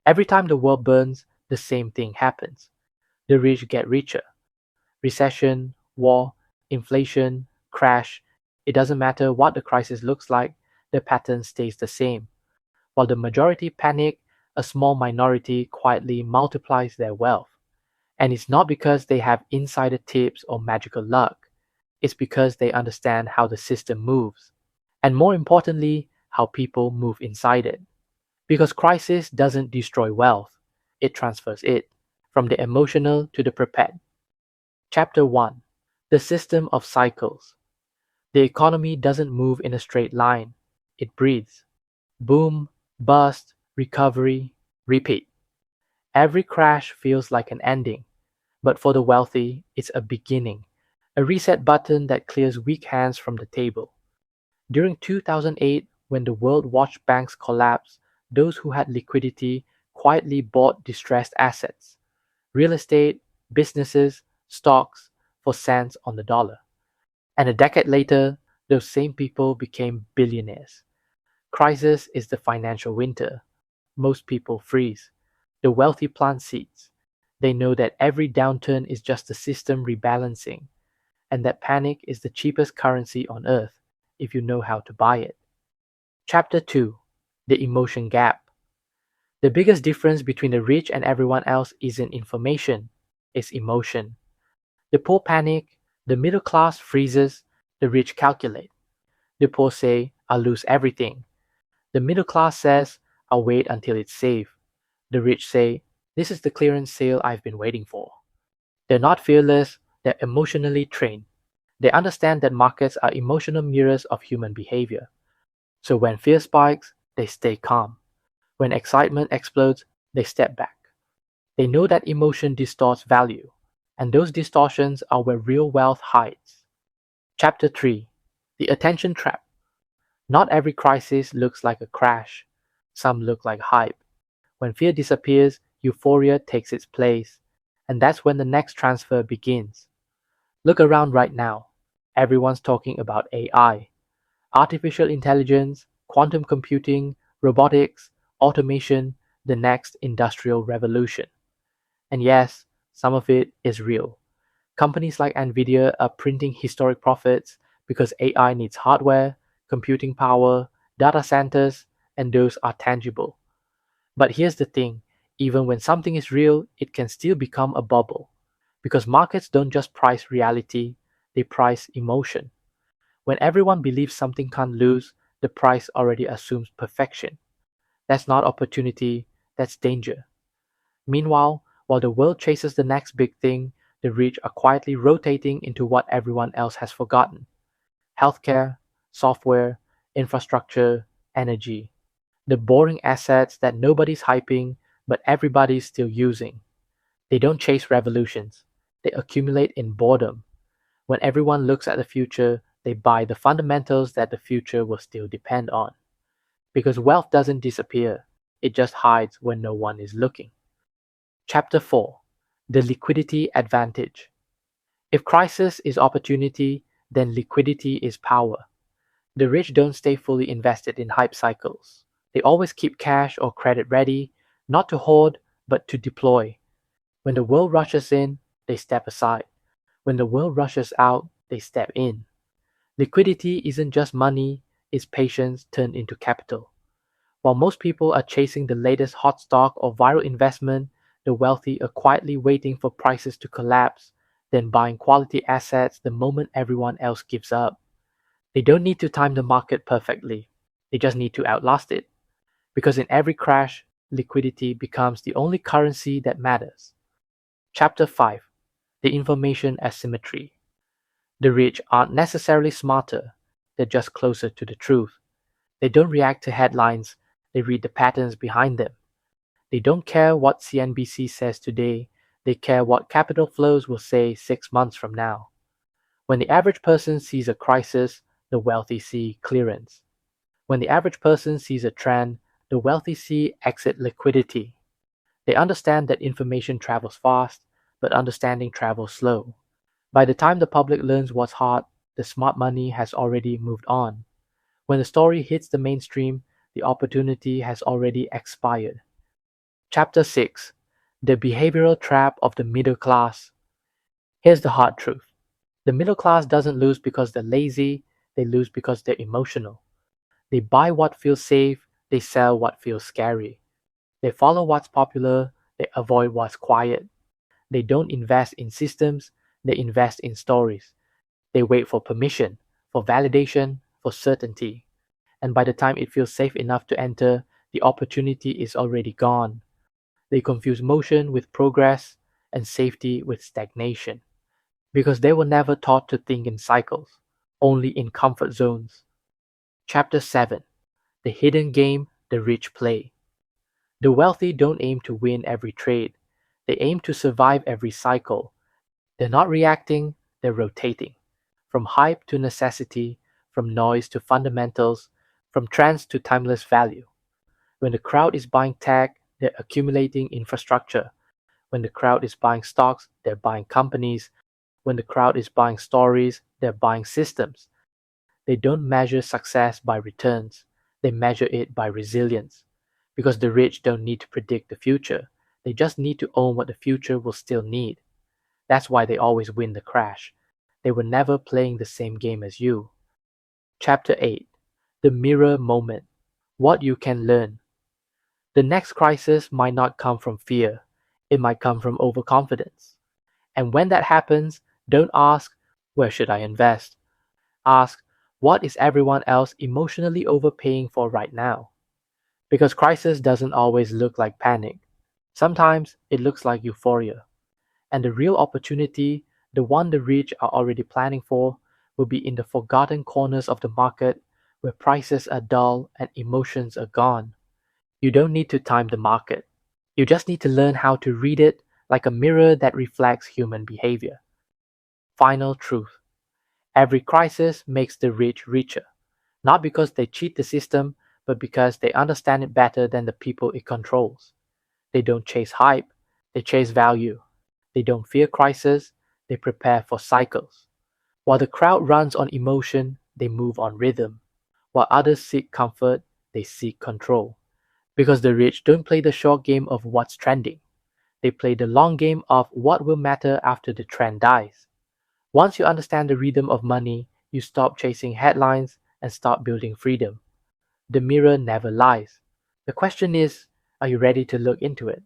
Every time the world burns, the same thing happens. The rich get richer. Recession, war, inflation, crash, it doesn't matter what the crisis looks like, the pattern stays the same. While the majority panic, a small minority quietly multiplies their wealth. And it's not because they have insider tips or magical luck. It's because they understand how the system moves. And more importantly, how people move inside it. Because crisis doesn't destroy wealth, it transfers it, from the emotional to the prepared. Chapter 1: The System of Cycles. The economy doesn't move in a straight line, it breathes. Boom, bust, recovery, repeat. Every crash feels like an ending, but for the wealthy, it's a beginning, a reset button that clears weak hands from the table. During 2008, when the world watched banks collapse, those who had liquidity quietly bought distressed assets, real estate, businesses, stocks, for cents on the dollar. And a decade later, those same people became billionaires. Crisis is the financial winter. Most people freeze. The wealthy plant seeds. They know that every downturn is just the system rebalancing, and that panic is the cheapest currency on earth if you know how to buy it. Chapter 2: The Emotion Gap. The biggest difference between the rich and everyone else isn't information, it's emotion. The poor panic, the middle class freezes, the rich calculate. The poor say, I'll lose everything. The middle class says, I'll wait until it's safe. The rich say, this is the clearance sale I've been waiting for. They're not fearless, they're emotionally trained. They understand that markets are emotional mirrors of human behavior. So when fear spikes, they stay calm. When excitement explodes, they step back. They know that emotion distorts value, and those distortions are where real wealth hides. Chapter 3: The Attention Trap. Not every crisis looks like a crash. Some look like hype. When fear disappears, euphoria takes its place, and that's when the next transfer begins. Look around right now. Everyone's talking about AI, artificial intelligence, quantum computing, robotics, automation, the next industrial revolution. And yes, some of it is real. Companies like Nvidia are printing historic profits because AI needs hardware, computing power, data centers, and those are tangible. But here's the thing: even when something is real, it can still become a bubble. Because markets don't just price reality, they price emotion. When everyone believes something can't lose, the price already assumes perfection. That's not opportunity, that's danger. Meanwhile, while the world chases the next big thing, the rich are quietly rotating into what everyone else has forgotten: healthcare, software, infrastructure, energy. The boring assets that nobody's hyping, but everybody's still using. They don't chase revolutions, they accumulate in boredom. When everyone looks at the future, they buy the fundamentals that the future will still depend on. Because wealth doesn't disappear, it just hides when no one is looking. Chapter 4: The Liquidity Advantage. If crisis is opportunity, then liquidity is power. The rich don't stay fully invested in hype cycles. They always keep cash or credit ready, not to hoard, but to deploy. When the world rushes in, they step aside. When the world rushes out, they step in. Liquidity isn't just money, it's patience turned into capital. While most people are chasing the latest hot stock or viral investment, the wealthy are quietly waiting for prices to collapse, then buying quality assets the moment everyone else gives up. They don't need to time the market perfectly, they just need to outlast it. Because in every crash, liquidity becomes the only currency that matters. Chapter 5: The Information Asymmetry. The rich aren't necessarily smarter, they're just closer to the truth. They don't react to headlines, they read the patterns behind them. They don't care what CNBC says today, they care what capital flows will say 6 months from now. When the average person sees a crisis, the wealthy see clearance. When the average person sees a trend, the wealthy see exit liquidity. They understand that information travels fast, but understanding travels slow. By the time the public learns what's hot, the smart money has already moved on. When the story hits the mainstream, the opportunity has already expired. Chapter 6: The Behavioral Trap of the Middle Class. Here's the hard truth. The middle class doesn't lose because they're lazy, they lose because they're emotional. They buy what feels safe, they sell what feels scary. They follow what's popular, they avoid what's quiet. They don't invest in systems, they invest in stories. They wait for permission, for validation, for certainty. And by the time it feels safe enough to enter, the opportunity is already gone. They confuse motion with progress and safety with stagnation because they were never taught to think in cycles, only in comfort zones. Chapter 7: The Hidden Game the Rich Play. The wealthy don't aim to win every trade, they aim to survive every cycle. They're not reacting, they're rotating. From hype to necessity, from noise to fundamentals, from trends to timeless value. When the crowd is buying tech, they're accumulating infrastructure. When the crowd is buying stocks, they're buying companies. When the crowd is buying stories, they're buying systems. They don't measure success by returns, they measure it by resilience. Because the rich don't need to predict the future, they just need to own what the future will still need. That's why they always win the crash. They were never playing the same game as you. Chapter 8: The Mirror Moment. What you can learn. The next crisis might not come from fear, it might come from overconfidence. And when that happens, don't ask, where should I invest? Ask, what is everyone else emotionally overpaying for right now? Because crisis doesn't always look like panic. Sometimes it looks like euphoria. And the real opportunity, the one the rich are already planning for, will be in the forgotten corners of the market where prices are dull and emotions are gone. You don't need to time the market. You just need to learn how to read it like a mirror that reflects human behavior. Final truth. Every crisis makes the rich richer, not because they cheat the system, but because they understand it better than the people it controls. They don't chase hype, they chase value. They don't fear crisis, they prepare for cycles. While the crowd runs on emotion, they move on rhythm. While others seek comfort, they seek control. Because the rich don't play the short game of what's trending. They play the long game of what will matter after the trend dies. Once you understand the rhythm of money, you stop chasing headlines and start building freedom. The mirror never lies. The question is, are you ready to look into it?